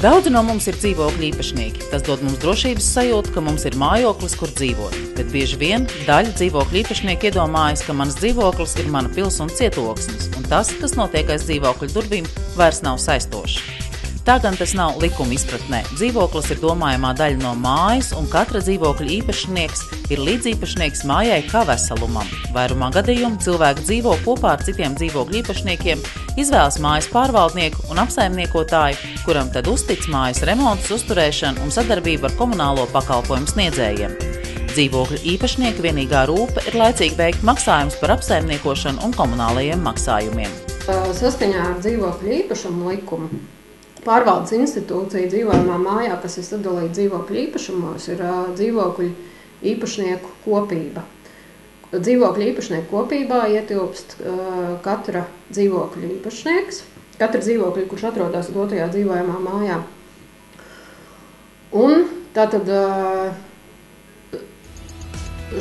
Daudzi no mums ir dzīvokļu īpašnieki. Tas dod mums drošības sajūtu, ka mums ir mājoklis, kur dzīvot. Bet bieži vien daļa dzīvokļu īpašnieki iedomājas, ka mans dzīvoklis ir mana pils un cietoksnis, un tas, kas notiek aiz dzīvokļu durvīm, vairs nav saistošs. Tā gan tas nav likuma izpratnē. Dzīvoklis ir domājamā daļa no mājas, un katra dzīvokļa īpašnieks ir līdzīpašnieks mājai kā veselumam. Vairumā gadījumu cilvēki dzīvo kopā ar citiem dzīvokļu īpašniekiem, izvēlas mājas pārvaldnieku un apsaimniekotāju, kuram tad uztic mājas remontus, uzturēšanu un sadarbību ar komunālo pakalpojumu sniedzējiem. Dzīvokļu īpašnieka vienīgā rūpe ir laicīgi veikt maksājumus par apsaimniekošanu un komunālajiem maksājumiem. Saskaņā ar dzīvokļu īpašumu likumu pārvaldes institūcija dzīvojamā mājā, kas ir sadalīta dzīvokļu īpašumos, ir dzīvokļu īpašnieku kopība. Dzīvokļu īpašnieku kopībā ietilpst katra dzīvokļu īpašnieks, katra dzīvokļa, kurš atrodas dotajā dzīvojamā mājā. Un tātad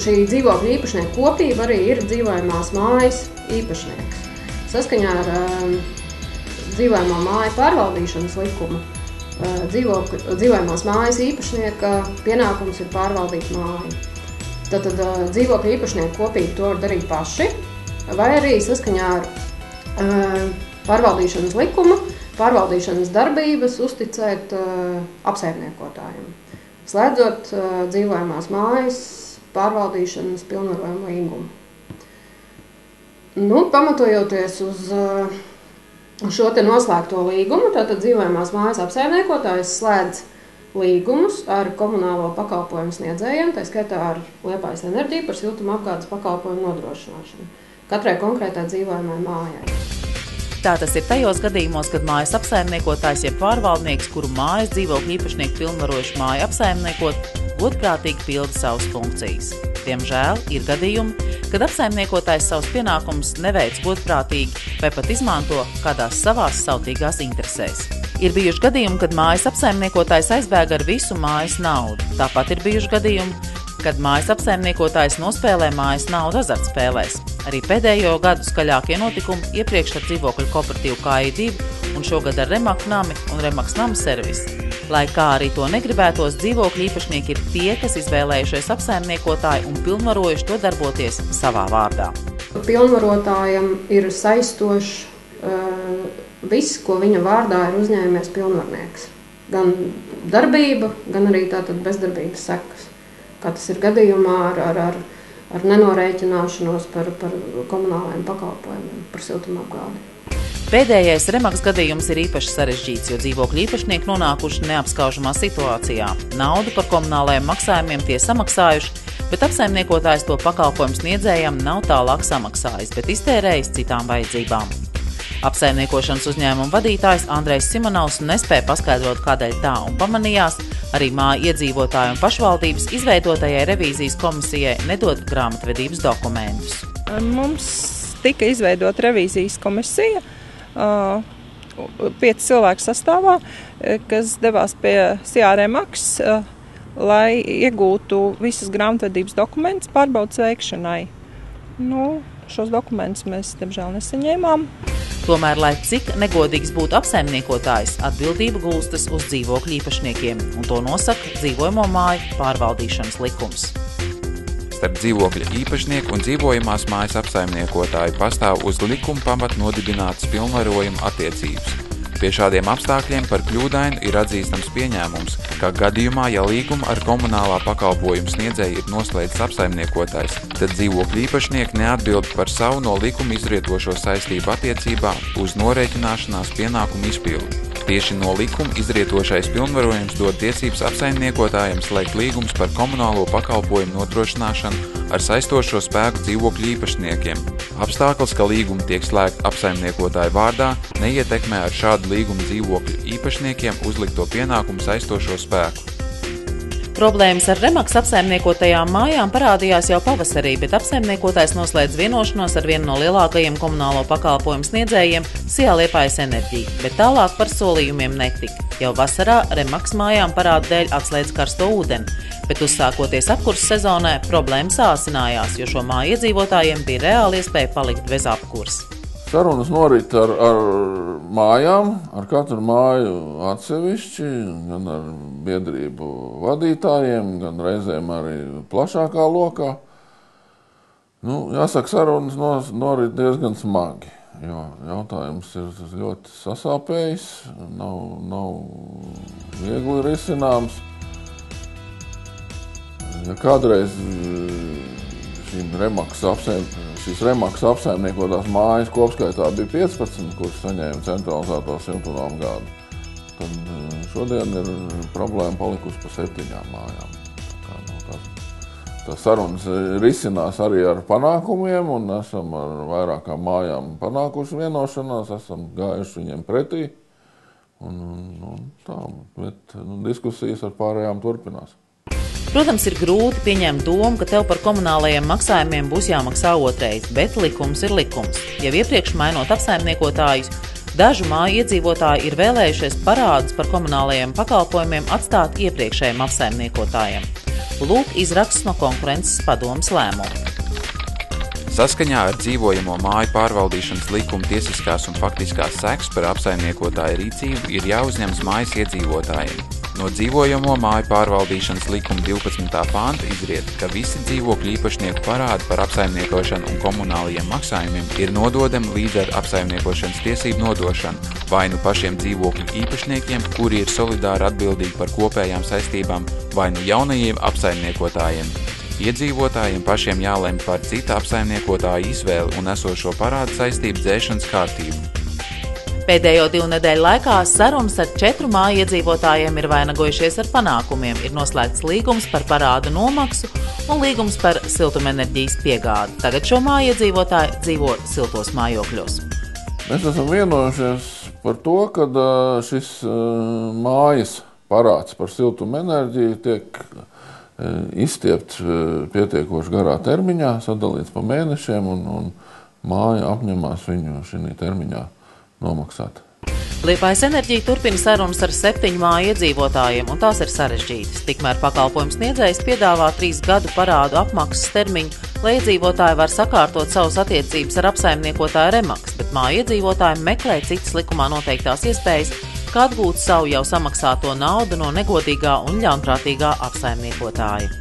šī dzīvokļu īpašnieku kopība arī ir dzīvojamās mājas īpašnieks. Saskaņā ar dzīvojamā māja pārvaldīšanas likuma dzīvojamās mājas īpašnieka pienākums ir pārvaldīt māju. Tātad dzīvokļu īpašnieku kopīgi to var darīt paši, vai arī saskaņā ar pārvaldīšanas likumu, pārvaldīšanas darbības uzticēt apsaimniekotājiem, slēdzot dzīvojamās mājas pārvaldīšanas pilnvarojumu līgumu. Pamatojoties uz šo te noslēgto līgumu, tātad dzīvojamās mājas apsaimniekotājs slēdz līgumus ar komunālo pakalpojumu sniedzējiem, tā skaitā ar Liepājas enerģiju par siltuma apgādes pakalpojumu nodrošināšanu katrai konkrētai dzīvojamai mājai. Tā tas ir tajos gadījumos, kad mājas apsaimniekotājs jeb pārvaldnieks, kuru mājas dzīvokļu īpašnieki pilnvarojuši māju apsaimniekot, godprātīgi pilda savas funkcijas. Diemžēl ir gadījumi, kad apsaimniekotājs savus pienākumus neveic godprātīgi vai pat izmanto kādās savās sautīgās interesēs. Ir bijuši gadījumi, kad mājas apsaimniekotājs aizbēga ar visu mājas naudu. Tāpat ir bijuši gadījumi, kad mājas apsaimniekotājs nospēlē mājas naudu azartspēlēs. Arī pēdējo gadu skaļākie notikumi iepriekš ar dzīvokļu kooperatīvu KI2 un šogad ar Remaks nami un Remaks nama servisi. Lai kā arī to negribētos, dzīvokļu īpašnieki ir tie, kas izvēlējušies apsaimniekotāju un pilnvarojuši to darboties savā vārdā. Pilnvarotājam ir saistošs viss, ko viņa vārdā ir uzņēmies pilnvarnieks. Gan darbība, gan arī tātad bezdarbības sekas. Kā tas ir gadījumā ar nenorēķināšanos par komunālajiem pakalpojumiem, par siltumapgādi. Pēdējais Remaks gadījums ir īpaši sarežģīts, jo dzīvokļu īpašnieki nonākuši neapskaužamā situācijā. Naudu par komunālajiem maksājumiem tie samaksājuši, bet apsaimniekotājs to pakalpojumu sniedzējam nav tālāk samaksājis, bet iztērējis citām vajadzībām. Apsaimniekošanas uzņēmuma vadītājs Andrejs Simonovs nespēja paskaidrot, kādēļ tā, un pamanījās, arī māju iedzīvotāju un pašvaldības izveidotajai revīzijas komisijai nedod grāmatvedības dokumentus. Mums tika izveidota revīzijas komisija, 5 cilvēku sastāvā, kas devās pie SIA Remaks, lai iegūtu visas grāmatvedības dokumentus pārbaudas veikšanai. Šos dokumentus mēs, diemžēl, nesaņēmām. Tomēr, lai cik negodīgs būtu apsaimniekotājs, atbildība gulstas uz dzīvokļu īpašniekiem, un to nosaka dzīvojamo māju pārvaldīšanas likums. Starp dzīvokļa īpašnieku un dzīvojamās mājas apsaimniekotāju pastāv uz likuma pamata nodibinātas pilnvarojuma attiecības. Pie šādiem apstākļiem par kļūdainu ir atzīstams pieņēmums, ka gadījumā, ja līgumu ar komunālā pakalpojumu sniedzēju ir noslēdzis apsaimniekotājs, tad dzīvokļu īpašnieki neatbild par savu no likuma izrietošo saistību attiecībā uz norēķināšanās pienākumu izpildi. Tieši no likuma izrietošais pilnvarojums dod tiesības apsaimniekotājiem slēgt līgumus par komunālo pakalpojumu nodrošināšanu ar saistošo spēku dzīvokļu īpašniekiem. Apstākļus, ka līgumi tiek slēgti apsaimniekotāju vārdā, neietekmē ar šādu līgumu dzīvokļu īpašniekiem uzlikto pienākumu saistošo spēku. Problēmas ar Remaks apsaimniekotajām mājām parādījās jau pavasarī, bet apsaimniekotājs noslēdz vienošanos ar vienu no lielākajiem komunālo pakalpojumu sniedzējiem SIA Liepājas enerģiju, bet tālāk par solījumiem netika. Jau vasarā Remaks mājām parādu dēļ atslēdz karsto ūdeni, bet uzsākoties apkurses sezonai problēmas sāsinājās, jo šo māju iedzīvotājiem bija reāli iespēja palikt bez apkurses. Sarunas norit ar mājām, ar katru māju atsevišķi, gan ar biedrību vadītājiem, gan reizēm arī plašākā lokā. Jāsaka, sarunas norit diezgan smagi, jo jautājums ir ļoti sasāpējis, nav viegli risināms. Ja kādreiz šīs remaksas apsaimniekotās mājas kopskaitā bija 15, kuras saņēma centralizēto siltumnīcu gādi, tad šodien ir problēma palikusi pa 7 mājām. Tās sarunas risinās arī ar panākumiem, un esam ar vairākām mājām panākuši vienošanās, esam gājuši viņiem pretī, bet diskusijas ar pārējām turpinās. Protams, ir grūti pieņemt domu, ka tev par komunālajiem maksājumiem būs jāmaksā otrais, bet likums ir likums. Jau iepriekš mainot apsaimniekotājus, dažu māju iedzīvotāji ir vēlējušies parādus par komunālajiem pakalpojumiem atstāt iepriekšējiem apsaimniekotājiem. Lūk, izraksts no konkurences padomes lēmumu. Saskaņā ar dzīvojamo māju pārvaldīšanas likuma tiesiskās un faktiskās sekas par apsaimniekotāju rīcību ir jāuzņemas mājas iedzīvotājiem. No dzīvojamo māju pārvaldīšanas likuma 12. panta izriet, ka visi dzīvokļu īpašnieku parādi par apsaimniekošanu un komunālajiem maksājumiem ir nododami līdz ar apsaimniekošanas tiesību nodošanu vai nu pašiem dzīvokļu īpašniekiem, kuri ir solidāri atbildīgi par kopējām saistībām, vai nu jaunajiem apsaimniekotājiem. Iedzīvotājiem pašiem jālemj par cita apsaimniekotāja izvēli un esošo parādu saistību dzēšanas kārtību. Pēdējo 2 nedēļu laikā sarunas ar 4 māju iedzīvotājiem ir vainagojušies ar panākumiem. Ir noslēgts līgums par parādu nomaksu un līgums par siltumenerģijas piegādi. Tagad šo māju iedzīvotāji dzīvo siltos mājokļos. Mēs esam vienojušies par to, ka šis mājas parāds par siltumenerģiju tiek izstiepts pietiekoši garā termiņā, sadalīts pa mēnešiem, un māja apņemās viņu šī termiņā nomaksāt. Liepājas enerģija turpina sarunas ar 7 māju iedzīvotājiem, un tās ir sarežģītas. Tikmēr pakalpojums sniedzējs piedāvā 3 gadu parādu apmaksas termiņu, lai iedzīvotāji var sakārtot savas attiecības ar apsaimniekotāju remaksu, bet māju iedzīvotāji meklē citas likumā noteiktās iespējas, kā atgūt savu jau samaksāto naudu no negodīgā un ļaunprātīgā apsaimniekotāja.